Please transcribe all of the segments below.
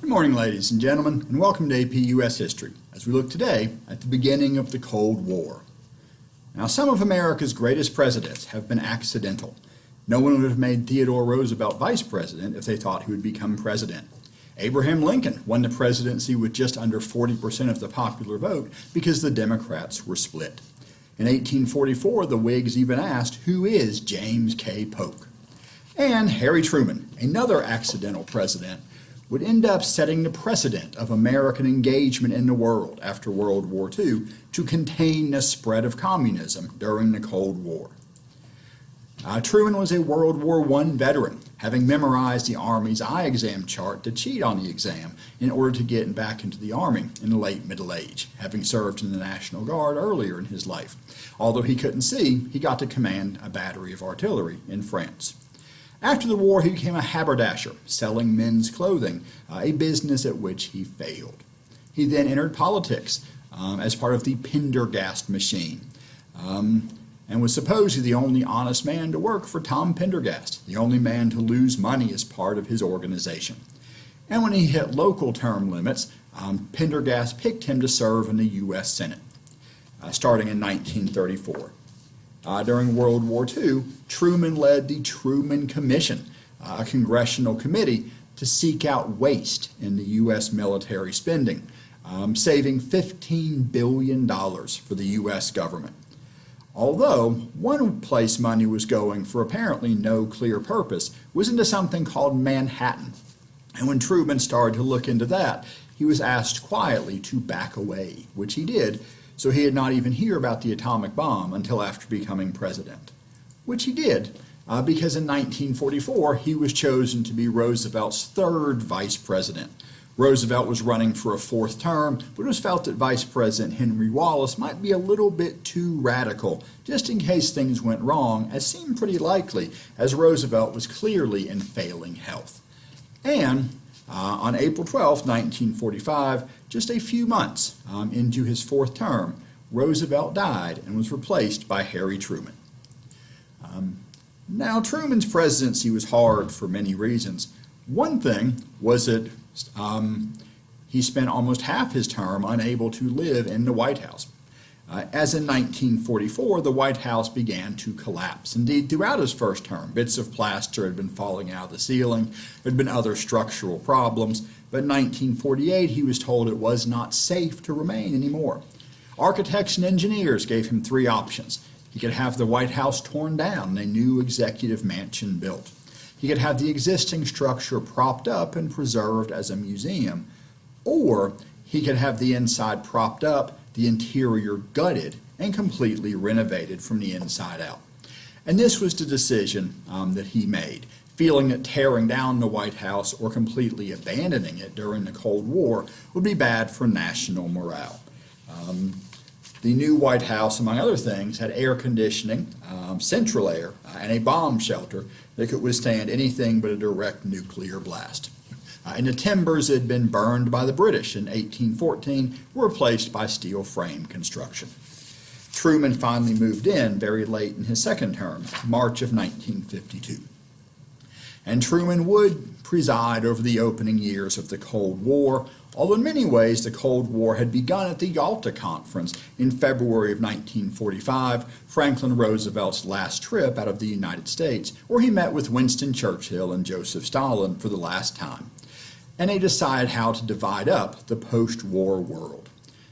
Good morning, ladies and gentlemen, and welcome to AP US History, as we look today at the beginning of the Cold War. Now, some of America's greatest presidents have been accidental. No one would have made Theodore Roosevelt vice president if they thought he would become president. Abraham Lincoln won the presidency with just under 40% of the popular vote because the Democrats were split. In 1844, the Whigs even asked, "Who is James K. Polk?" And Harry Truman, another accidental president, would end up setting the precedent of American engagement in the world after World War II to contain the spread of communism during the Cold War. Truman was a World War I veteran, having memorized the Army's eye exam chart to cheat on the exam in order to get back into the Army in the late middle age, having served in the National Guard earlier in his life. Although he couldn't see, he got to command a battery of artillery in France. After the war, he became a haberdasher, selling men's clothing, a business at which he failed. He then entered politics as part of the Pendergast machine, and was supposedly the only honest man to work for Tom Pendergast, the only man to lose money as part of his organization. And when he hit local term limits, Pendergast picked him to serve in the U.S. Senate, starting in 1934. During World War II, Truman led the Truman Commission, a congressional committee to seek out waste in the U.S. military spending, saving $15 billion for the U.S. government. Although one place money was going for apparently no clear purpose was into something called Manhattan. And when Truman started to look into that, he was asked quietly to back away, which he did, so he did not even hear about the atomic bomb until after becoming president. Which he did, because in 1944 he was chosen to be Roosevelt's third vice president. Roosevelt was running for a fourth term, but it was felt that Vice President Henry Wallace might be a little bit too radical, just in case things went wrong, as seemed pretty likely, as Roosevelt was clearly in failing health. And on April 12, 1945, just a few months into his fourth term, Roosevelt died and was replaced by Harry Truman. Now, Truman's presidency was hard for many reasons. One thing was that he spent almost half his term unable to live in the White House. As in 1944, the White House began to collapse. Indeed, throughout his first term, bits of plaster had been falling out of the ceiling. There had been other structural problems. But in 1948, he was told it was not safe to remain anymore. Architects and engineers gave him three options. He could have the White House torn down and a new executive mansion built. He could have the existing structure propped up and preserved as a museum, or he could have the inside propped up, the interior gutted, and completely renovated from the inside out. And this was the decision that he made, feeling that tearing down the White House or completely abandoning it during the Cold War would be bad for national morale. The new White House, among other things, had air conditioning, central air, and a bomb shelter that could withstand anything but a direct nuclear blast. And the timbers that had been burned by the British in 1814 were replaced by steel frame construction. Truman finally moved in very late in his second term, March of 1952. And Truman would preside over the opening years of the Cold War, although in many ways the Cold War had begun at the Yalta Conference in February of 1945, Franklin Roosevelt's last trip out of the United States, where he met with Winston Churchill and Joseph Stalin for the last time. And they decided how to divide up the post-war world.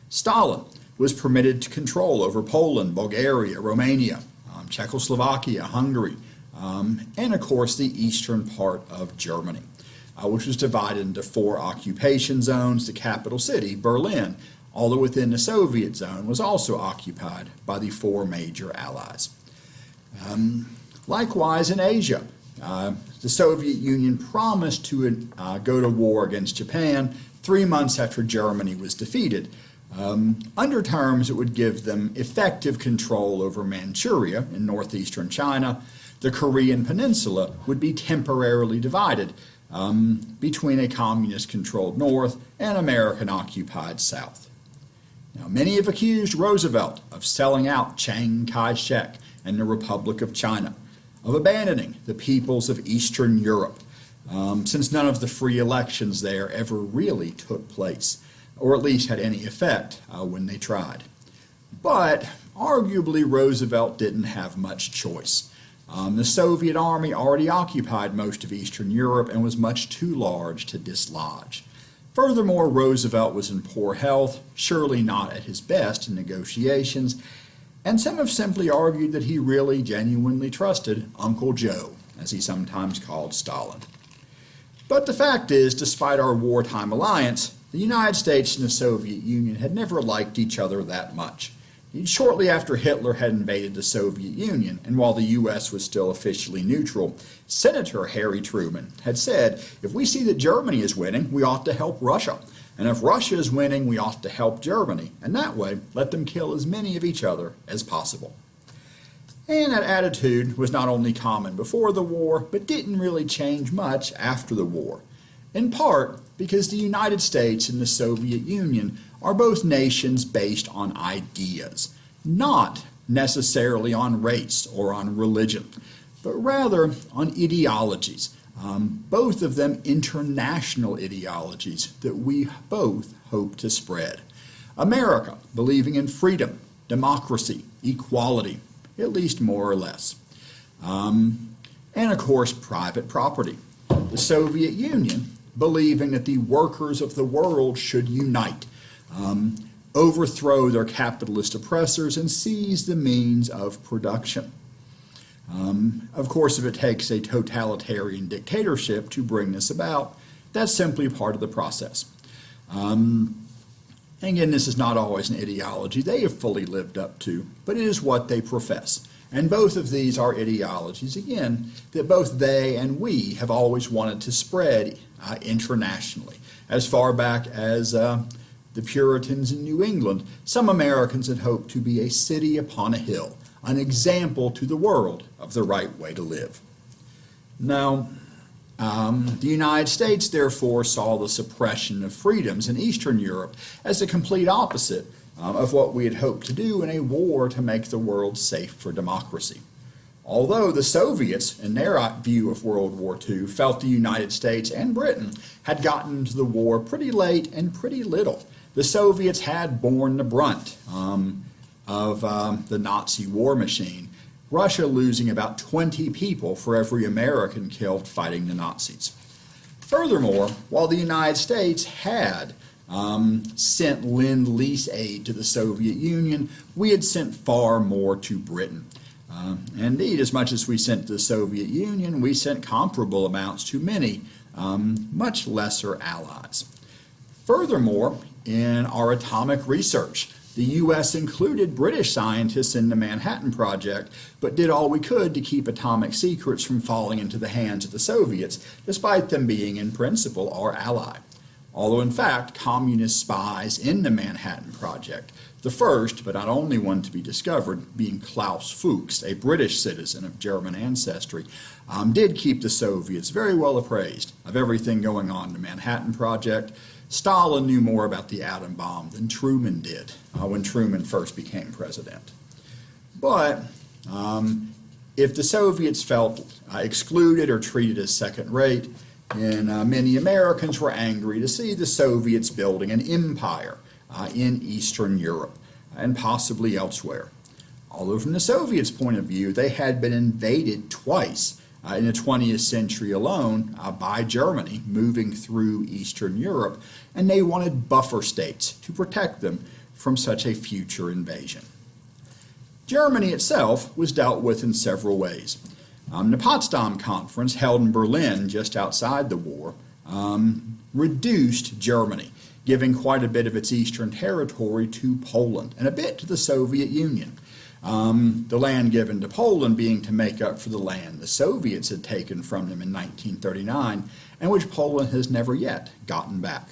Stalin was permitted to control over Poland, Bulgaria, Romania, Czechoslovakia, Hungary, and of course the eastern part of Germany, which was divided into four occupation zones. The capital city, Berlin, although within the Soviet zone, was also occupied by the four major allies. Likewise in Asia, the Soviet Union promised to go to war against Japan 3 months after Germany was defeated, under terms that would give them effective control over Manchuria in northeastern China. The Korean peninsula would be temporarily divided between a communist-controlled north and American-occupied south. Now, many have accused Roosevelt of selling out Chiang, Kai-shek and the Republic of China, of abandoning the peoples of Eastern Europe, since none of the free elections there ever really took place, or at least had any effect when they tried. But arguably Roosevelt didn't have much choice. The Soviet army already occupied most of Eastern Europe and was much too large to dislodge. Furthermore, Roosevelt was in poor health, surely not at his best in negotiations, and some have simply argued that he really genuinely trusted Uncle Joe, as he sometimes called Stalin. But the fact is, despite our wartime alliance, the United States and the Soviet Union had never liked each other that much. Shortly after Hitler had invaded the Soviet Union, and while the U.S. was still officially neutral, Senator Harry Truman had said, if we see that Germany is winning, we ought to help Russia. And if Russia is winning, we ought to help Germany. And that way, let them kill as many of each other as possible. And that attitude was not only common before the war, but didn't really change much after the war. In part because the United States and the Soviet Union are both nations based on ideas, not necessarily on race or on religion, but rather on ideologies, both of them international ideologies that we both hope to spread. America believing in freedom, democracy, equality, at least more or less. And of course, private property. The Soviet Union believing that the workers of the world should unite, overthrow their capitalist oppressors, and seize the means of production. Of course, if it takes a totalitarian dictatorship to bring this about, that's simply part of the process. Again, this is not always an ideology they have fully lived up to, but it is what they profess. And both of these are ideologies, again, that both they and we have always wanted to spread internationally. As far back as the Puritans in New England, some Americans had hoped to be a city upon a hill, an example to the world of the right way to live. Now, the United States, therefore, saw the suppression of freedoms in Eastern Europe as the complete opposite of what we had hoped to do in a war to make the world safe for democracy. Although the Soviets, in their view of World War II, felt the United States and Britain had gotten into the war pretty late and pretty little. The Soviets had borne the brunt of the Nazi war machine, Russia losing about 20 people for every American killed fighting the Nazis. Furthermore, while the United States had sent Lend-Lease aid to the Soviet Union, we had sent far more to Britain. Indeed, as much as we sent to the Soviet Union, we sent comparable amounts to many much lesser allies. Furthermore, in our atomic research, the U.S. included British scientists in the Manhattan Project, but did all we could to keep atomic secrets from falling into the hands of the Soviets, despite them being in principle our ally. Although in fact, communist spies in the Manhattan Project, the first but not only one to be discovered being Klaus Fuchs, a British citizen of German ancestry, did keep the Soviets very well appraised of everything going on in the Manhattan Project. Stalin knew more about the atom bomb than Truman did when Truman first became president. But if the Soviets felt excluded or treated as second-rate, and many Americans were angry to see the Soviets building an empire in Eastern Europe and possibly elsewhere. Although from the Soviets' point of view, they had been invaded twice in the 20th century alone by Germany moving through Eastern Europe, and they wanted buffer states to protect them from such a future invasion. Germany itself was dealt with in several ways. The Potsdam Conference, held in Berlin just outside the war, reduced Germany, giving quite a bit of its eastern territory to Poland and a bit to the Soviet Union. The land given to Poland being to make up for the land the Soviets had taken from them in 1939, and which Poland has never yet gotten back.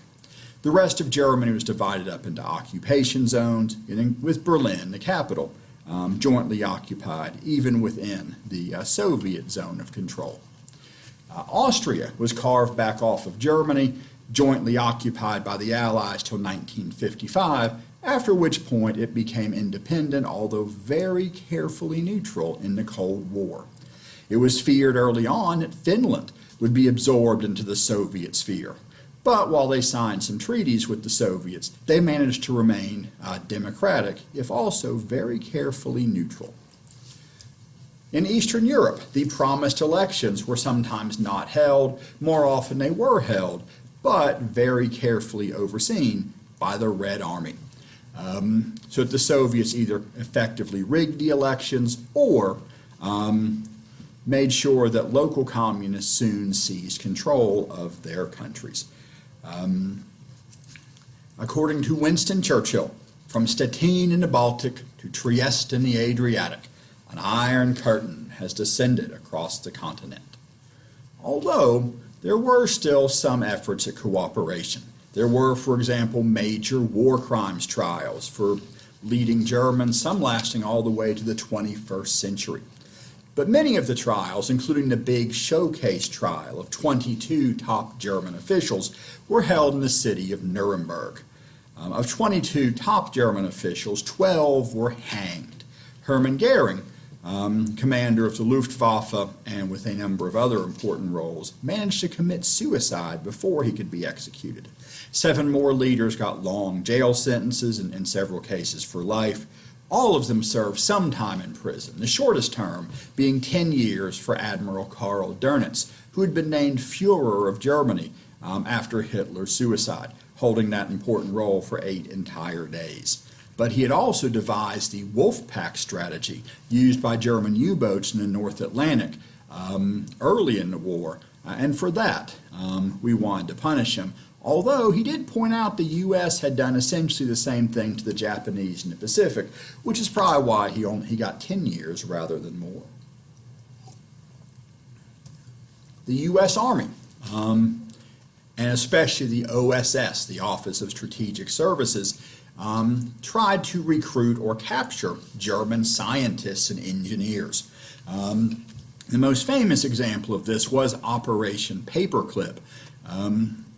The rest of Germany was divided up into occupation zones, with Berlin, the capital, jointly occupied even within the Soviet zone of control. Austria was carved back off of Germany, jointly occupied by the Allies till 1955, after which point it became independent, although very carefully neutral in the Cold War. It was feared early on that Finland would be absorbed into the Soviet sphere. But while they signed some treaties with the Soviets, they managed to remain democratic, if also very carefully neutral. In Eastern Europe, the promised elections were sometimes not held. More often they were held, but very carefully overseen by the Red Army. So that the Soviets either effectively rigged the elections or made sure that local communists soon seized control of their countries. According to Winston Churchill, from Stettin in the Baltic to Trieste in the Adriatic, an iron curtain has descended across the continent. Although there were still some efforts at cooperation. There were, for example, major war crimes trials for leading Germans, some lasting all the way to the 21st century. But many of the trials, including the big showcase trial of 22 top German officials, were held in the city of Nuremberg. Of 22 top German officials, 12 were hanged. Hermann Goering, commander of the Luftwaffe and with a number of other important roles, managed to commit suicide before he could be executed. 7 more leaders got long jail sentences, and in several cases for life. All of them served some time in prison, the shortest term being 10 years for Admiral Karl Dönitz, who had been named Führer of Germany after Hitler's suicide, holding that important role for 8 entire days. But he had also devised the Wolf Pack strategy used by German U-boats in the North Atlantic early in the war, and for that we wanted to punish him. Although he did point out the U.S. had done essentially the same thing to the Japanese in the Pacific, which is probably why he got 10 years rather than more. The U.S. Army, and especially the OSS, the Office of Strategic Services, tried to recruit or capture German scientists and engineers. The most famous example of this was Operation Paperclip,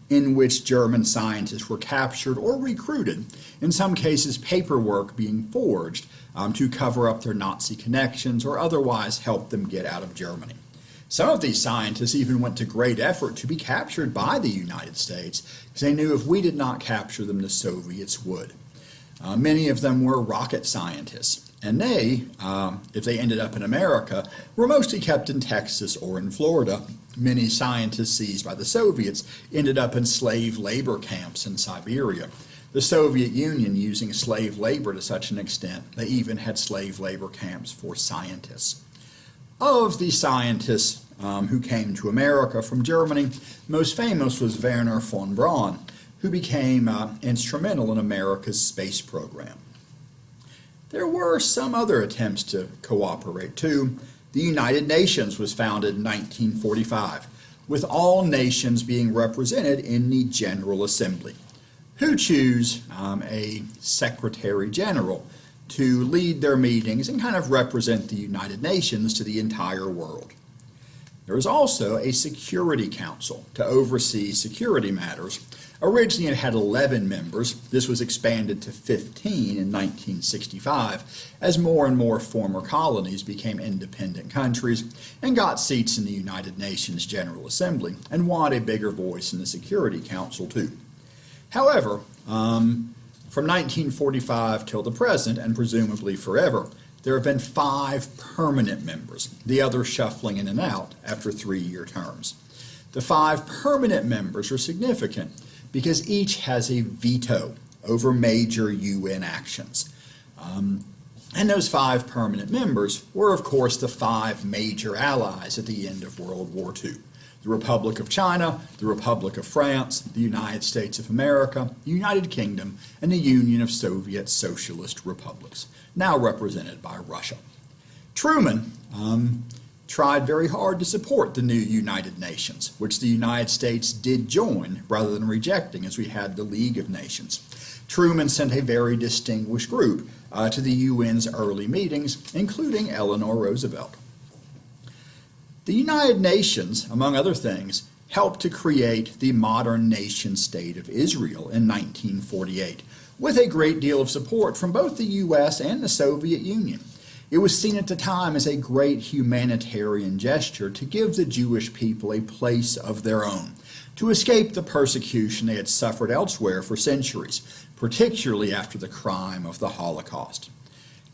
in which German scientists were captured or recruited, in some cases paperwork being forged to cover up their Nazi connections or otherwise help them get out of Germany. Some of these scientists even went to great effort to be captured by the United States, because they knew if we did not capture them, the Soviets would. Many of them were rocket scientists, and they, if they ended up in America, were mostly kept in Texas or in Florida. Many scientists seized by the Soviets ended up in slave labor camps in Siberia. The Soviet Union using slave labor to such an extent, they even had slave labor camps for scientists. Of the scientists who came to America from Germany, most famous was Werner von Braun, who became instrumental in America's space program. There were some other attempts to cooperate too. The United Nations was founded in 1945, with all nations being represented in the General Assembly, who choose a Secretary General to lead their meetings and kind of represent the United Nations to the entire world. There is also a Security Council to oversee security matters. Originally it had 11 members. This was expanded to 15 in 1965 as more and more former colonies became independent countries and got seats in the United Nations General Assembly and wanted a bigger voice in the Security Council too. However, from 1945 till the present, and presumably forever, there have been 5 permanent members, the others shuffling in and out after 3-year terms. The 5 permanent members are significant because each has a veto over major UN actions. And those 5 permanent members were, of course, the 5 major allies at the end of World War II. The Republic of China, the Republic of France, the United States of America, the United Kingdom, and the Union of Soviet Socialist Republics, now represented by Russia. Truman tried very hard to support the new United Nations, which the United States did join rather than rejecting, as we had the League of Nations. Truman sent a very distinguished group to the UN's early meetings, including Eleanor Roosevelt. The United Nations, among other things, helped to create the modern nation-state of Israel in 1948, with a great deal of support from both the U.S. and the Soviet Union. It was seen at the time as a great humanitarian gesture to give the Jewish people a place of their own, to escape the persecution they had suffered elsewhere for centuries, particularly after the crime of the Holocaust.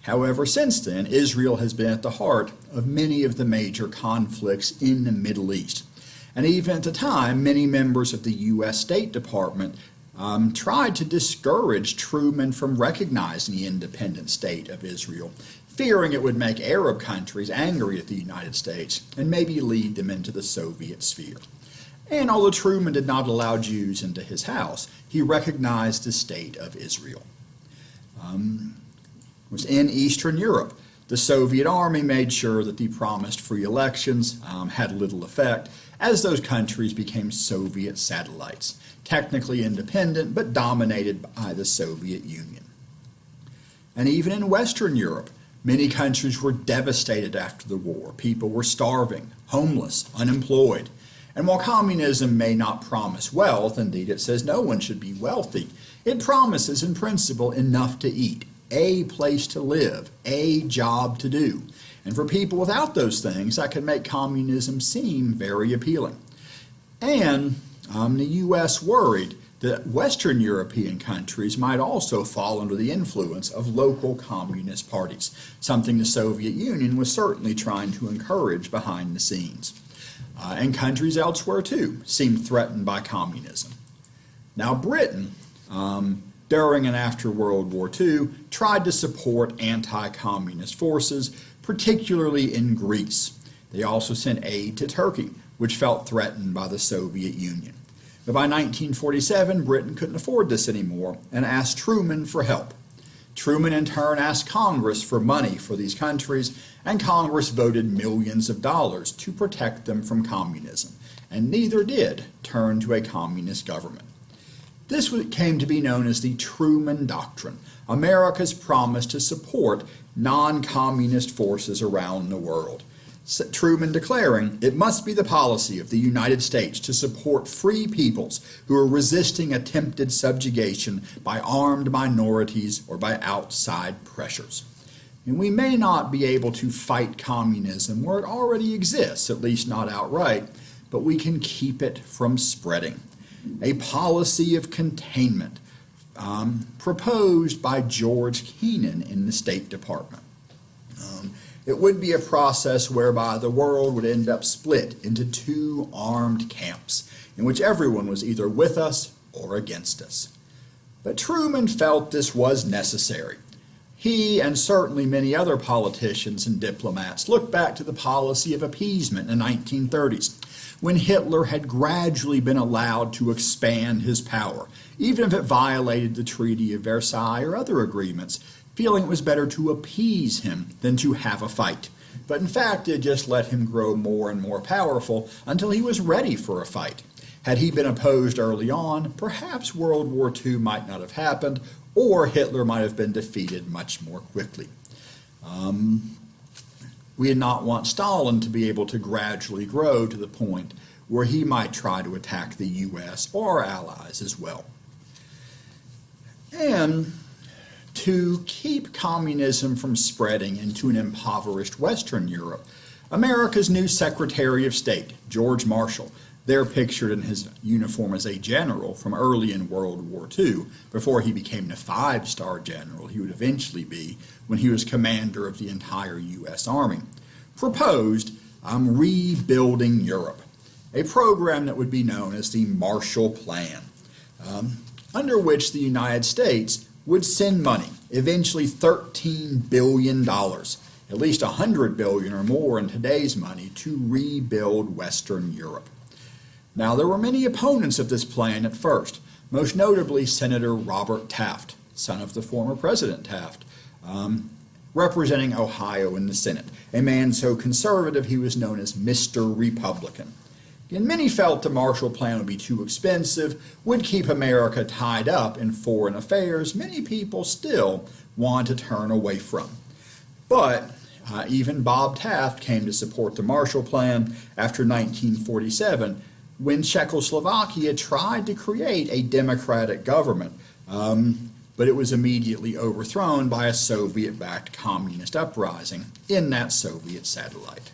However, since then, Israel has been at the heart of many of the major conflicts in the Middle East. And even at the time, many members of the U.S. State Department tried to discourage Truman from recognizing the independent state of Israel, fearing it would make Arab countries angry at the United States and maybe lead them into the Soviet sphere. And although Truman did not allow Jews into his house, he recognized the state of Israel. Was in Eastern Europe. The Soviet army made sure that the promised free elections had little effect, as those countries became Soviet satellites, technically independent but dominated by the Soviet Union. And even in Western Europe, many countries were devastated after the war. People were starving, homeless, unemployed. And while communism may not promise wealth, indeed it says no one should be wealthy, it promises in principle enough to eat, a place to live, a job to do. And for people without those things, that can make communism seem very appealing. And the U.S. worried that Western European countries might also fall under the influence of local communist parties, something the Soviet Union was certainly trying to encourage behind the scenes. And countries elsewhere, too, seemed threatened by communism. Now, Britain, during and after World War II, tried to support anti-communist forces, particularly in Greece. They also sent aid to Turkey, which felt threatened by the Soviet Union. But by 1947, Britain couldn't afford this anymore and asked Truman for help. Truman in turn asked Congress for money for these countries, and Congress voted millions of dollars to protect them from communism, and neither did turn to a communist government. This came to be known as the Truman Doctrine, America's promise to support non-communist forces around the world. Truman declaring, it must be the policy of the United States to support free peoples who are resisting attempted subjugation by armed minorities or by outside pressures. And we may not be able to fight communism where it already exists, at least not outright, but we can keep it from spreading. A policy of containment proposed by George Kennan in the State Department. It would be a process whereby the world would end up split into two armed camps, in which everyone was either with us or against us. But Truman felt this was necessary. He, and certainly many other politicians and diplomats, look back to the policy of appeasement in the 1930s, when Hitler had gradually been allowed to expand his power, even if it violated the Treaty of Versailles or other agreements, feeling it was better to appease him than to have a fight. But in fact, it just let him grow more and more powerful until he was ready for a fight. Had he been opposed early on, perhaps World War II might not have happened, or Hitler might have been defeated much more quickly. We did not want Stalin to be able to gradually grow to the point where he might try to attack the U.S. or our allies as well. And to keep communism from spreading into an impoverished Western Europe, America's new Secretary of State, George Marshall, there pictured in his uniform as a general from early in World War II, before he became the five-star general he would eventually be when he was commander of the entire U.S. Army, proposed rebuilding Europe, a program that would be known as the Marshall Plan, under which the United States would send money, eventually $13 billion, at least $100 billion or more in today's money, to rebuild Western Europe. Now, there were many opponents of this plan at first, most notably Senator Robert Taft, son of the former President Taft, representing Ohio in the Senate, a man so conservative he was known as Mr. Republican. And many felt the Marshall Plan would be too expensive, would keep America tied up in foreign affairs many people still want to turn away from. But even Bob Taft came to support the Marshall Plan after 1947, when Czechoslovakia tried to create a democratic government but it was immediately overthrown by a Soviet-backed communist uprising in that Soviet satellite.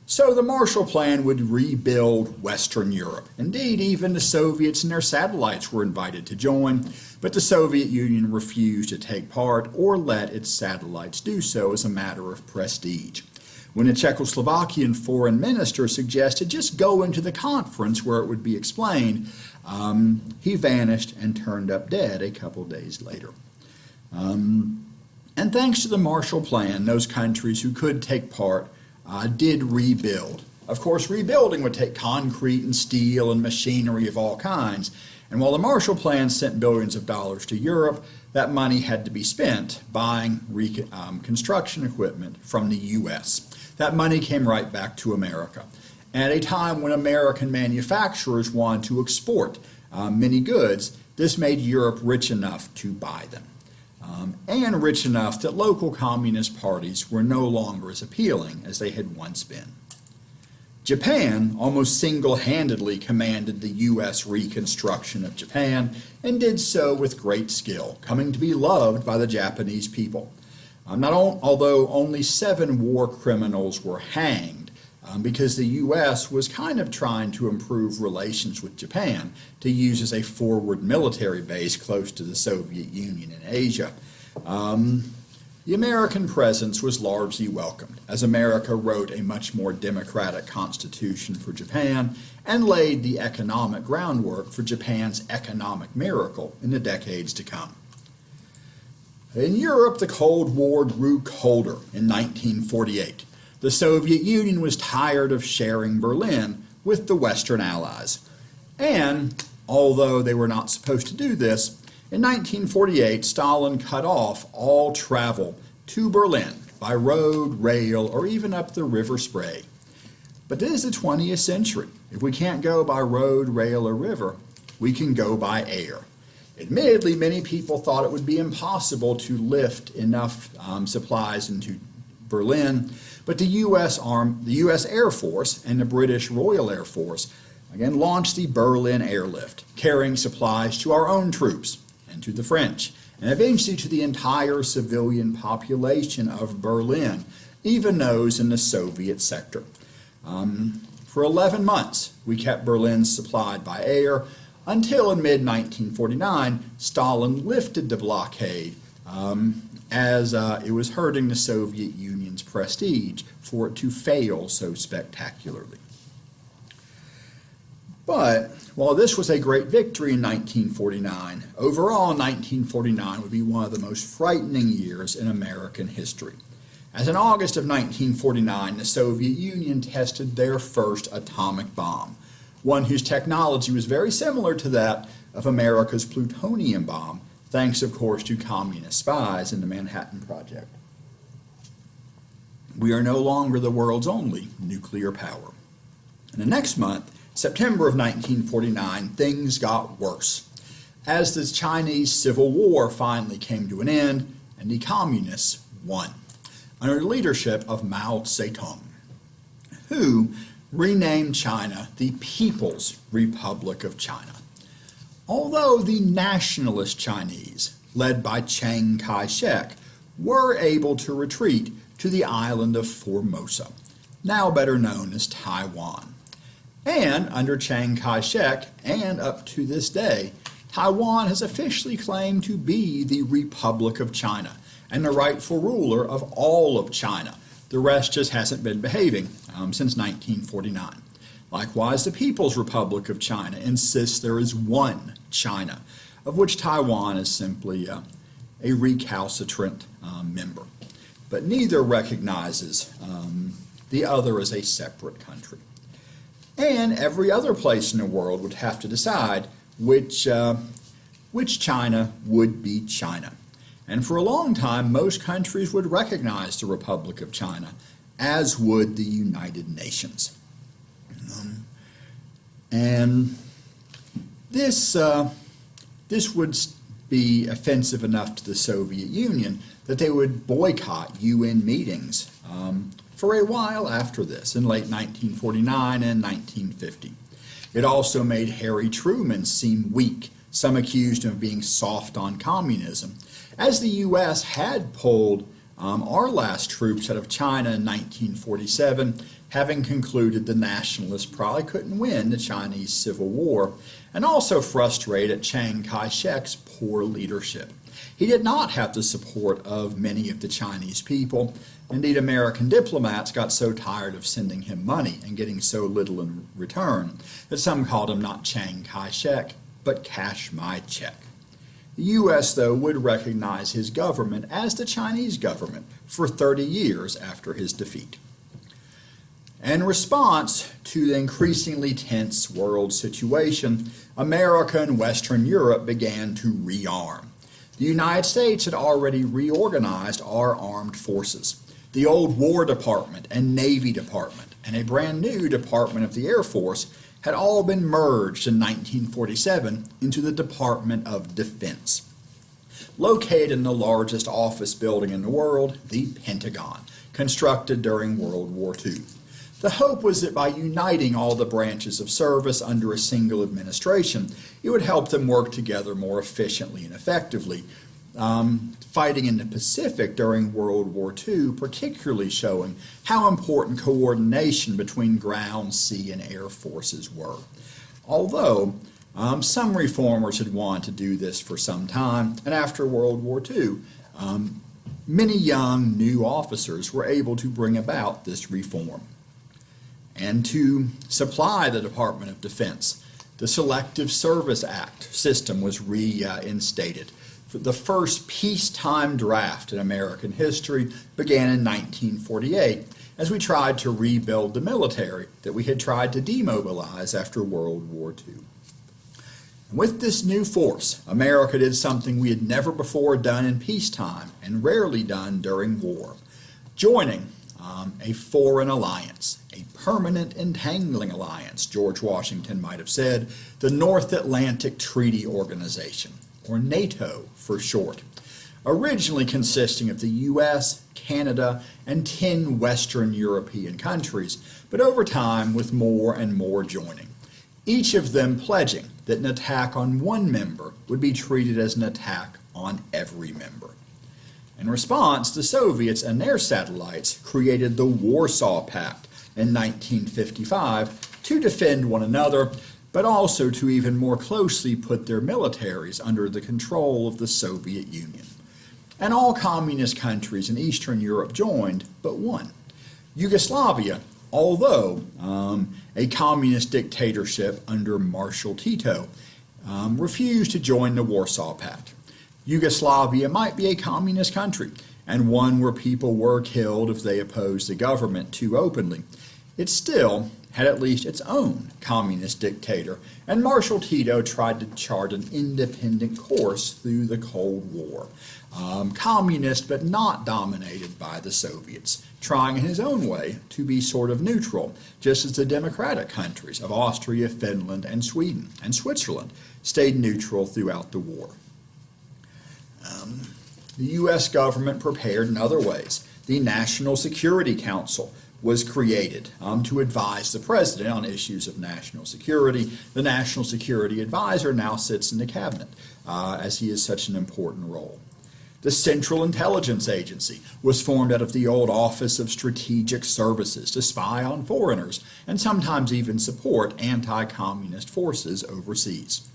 So the Marshall Plan would rebuild Western Europe. Indeed, even the Soviets and their satellites were invited to join, but the Soviet Union refused to take part or let its satellites do so as a matter of prestige. When a Czechoslovakian foreign minister suggested just go into the conference where it would be explained, he vanished and turned up dead a couple days later. And thanks to the Marshall Plan, those countries who could take part did rebuild. Of course, rebuilding would take concrete and steel and machinery of all kinds. And while the Marshall Plan sent billions of dollars to Europe, that money had to be spent buying construction equipment from the U.S. That money came right back to America. At a time when American manufacturers wanted to export many goods, this made Europe rich enough to buy them. And rich enough that local communist parties were no longer as appealing as they had once been. Japan almost single-handedly commanded the U.S. reconstruction of Japan and did so with great skill, coming to be loved by the Japanese people. Although only 7 war criminals were hanged, because the U.S. was kind of trying to improve relations with Japan to use as a forward military base close to the Soviet Union in Asia. The American presence was largely welcomed, as America wrote a much more democratic constitution for Japan and laid the economic groundwork for Japan's economic miracle in the decades to come. In Europe, the Cold War grew colder in 1948. The Soviet Union was tired of sharing Berlin with the Western Allies. And, although they were not supposed to do this, in 1948, Stalin cut off all travel to Berlin by road, rail, or even up the River Spree. But this is the 20th century. If we can't go by road, rail, or river, we can go by air. Admittedly, many people thought it would be impossible to lift enough supplies into Berlin, but the U.S. Air Force and the British Royal Air Force again launched the Berlin Airlift, carrying supplies to our own troops and to the French, and eventually to the entire civilian population of Berlin, even those in the Soviet sector. For 11 months, we kept Berlin supplied by air, until in mid-1949, Stalin lifted the blockade as it was hurting the Soviet Union's prestige for it to fail so spectacularly. But while this was a great victory in 1949, overall 1949 would be one of the most frightening years in American history. As in August of 1949, the Soviet Union tested their first atomic bomb, one whose technology was very similar to that of America's plutonium bomb, thanks, of course, to communist spies in the Manhattan Project. We are no longer the world's only nuclear power. And the next month, September of 1949, things got worse, as the Chinese Civil War finally came to an end and the communists won, under the leadership of Mao Zedong, who renamed China the People's Republic of China. Although the nationalist Chinese, led by Chiang Kai-shek, were able to retreat to the island of Formosa, now better known as Taiwan. And under Chiang Kai-shek, and up to this day, Taiwan has officially claimed to be the Republic of China and the rightful ruler of all of China. The rest just hasn't been behaving since 1949. Likewise, the People's Republic of China insists there is one China, of which Taiwan is simply a recalcitrant member. But neither recognizes the other as a separate country. And every other place in the world would have to decide which China would be China. And for a long time, most countries would recognize the Republic of China, as would the United Nations. And this would be offensive enough to the Soviet Union that they would boycott UN meetings for a while after this, in late 1949 and 1950. It also made Harry Truman seem weak Some accused him of being soft on communism. As the U.S. had pulled our last troops out of China in 1947, having concluded the nationalists probably couldn't win the Chinese Civil War, and also frustrated at Chiang Kai-shek's poor leadership. He did not have the support of many of the Chinese people. Indeed, American diplomats got so tired of sending him money and getting so little in return that some called him not Chiang Kai-shek, but Cash My Check. The U.S., though, would recognize his government as the Chinese government for 30 years after his defeat. In response to the increasingly tense world situation, America and Western Europe began to rearm. The United States had already reorganized our armed forces. The old War Department and Navy Department and a brand new Department of the Air Force had all been merged in 1947 into the Department of Defense. Located in the largest office building in the world, the Pentagon, constructed during World War II. The hope was that by uniting all the branches of service under a single administration, it would help them work together more efficiently and effectively. Fighting in the Pacific during World War II, particularly showing how important coordination between ground, sea, and air forces were. Although some reformers had wanted to do this for some time, and after World War II, many young new officers were able to bring about this reform. And to supply the Department of Defense, the Selective Service Act system was reinstated. The first peacetime draft in American history began in 1948 as we tried to rebuild the military that we had tried to demobilize after World War II. And with this new force, America did something we had never before done in peacetime and rarely done during war, joining a foreign alliance, a permanent entangling alliance, George Washington might have said, the North Atlantic Treaty Organization, or NATO for short, originally consisting of the U.S., Canada, and 10 Western European countries, but over time with more and more joining, each of them pledging that an attack on one member would be treated as an attack on every member. In response, the Soviets and their satellites created the Warsaw Pact in 1955 to defend one another, but also to even more closely put their militaries under the control of the Soviet Union. And all communist countries in Eastern Europe joined but one. Yugoslavia, although a communist dictatorship under Marshal Tito, refused to join the Warsaw Pact. Yugoslavia might be a communist country, and one where people were killed if they opposed the government too openly. It still had at least its own communist dictator, and Marshal Tito tried to chart an independent course through the Cold War. Communist but not dominated by the Soviets, trying in his own way to be sort of neutral, just as the democratic countries of Austria, Finland, and Sweden, and Switzerland stayed neutral throughout the war. The U.S. government prepared in other ways. The National Security Council was created to advise the president on issues of national security. The National Security Advisor now sits in the cabinet, as he has such an important role. The Central Intelligence Agency was formed out of the old Office of Strategic Services to spy on foreigners and sometimes even support anti-communist forces overseas.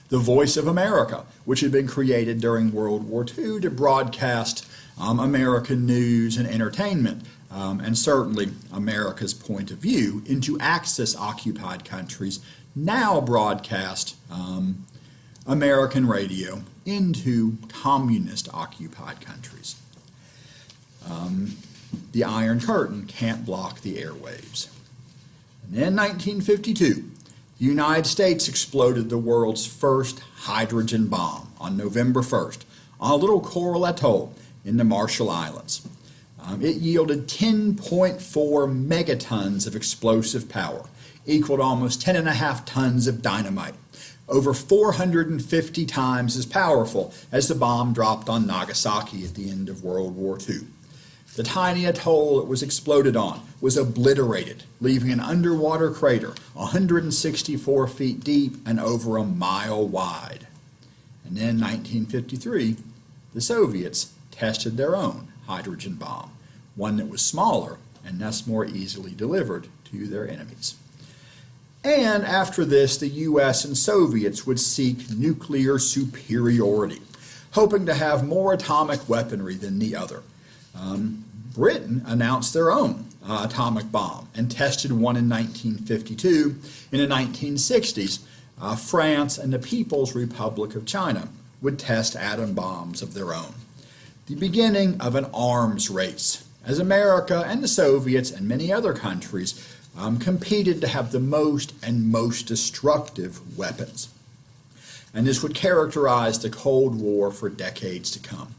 The Voice of America, which had been created during World War II to broadcast American news and entertainment, and certainly America's point of view into Axis-occupied countries, now broadcast American radio into communist-occupied countries. The Iron Curtain can't block the airwaves. And in 1952, the United States exploded the world's first hydrogen bomb on November 1st on a little coral atoll in the Marshall Islands. It yielded 10.4 megatons of explosive power, equaled almost 10.5 tons of dynamite, over 450 times as powerful as the bomb dropped on Nagasaki at the end of World War II. The tiny atoll it was exploded on was obliterated, leaving an underwater crater 164 feet deep and over a mile wide. And then in 1953, the Soviets tested their own hydrogen bomb, one that was smaller and thus more easily delivered to their enemies. And after this, the U.S. and Soviets would seek nuclear superiority, hoping to have more atomic weaponry than the other. Britain announced their own atomic bomb and tested one in 1952. In the 1960s, France and the People's Republic of China would test atom bombs of their own. The beginning of an arms race, as America and the Soviets and many other countries competed to have the most and most destructive weapons. And this would characterize the Cold War for decades to come.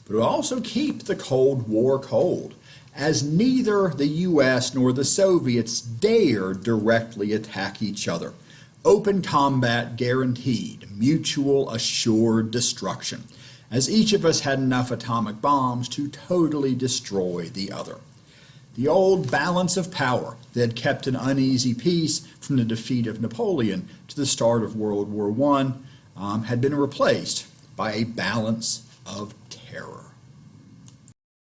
But it would also keep the Cold War cold, as neither the U.S. nor the Soviets dared directly attack each other. Open combat guaranteed mutual assured destruction, as each of us had enough atomic bombs to totally destroy the other. The old balance of power that had kept an uneasy peace from the defeat of Napoleon to the start of World War I had been replaced by a balance of terror.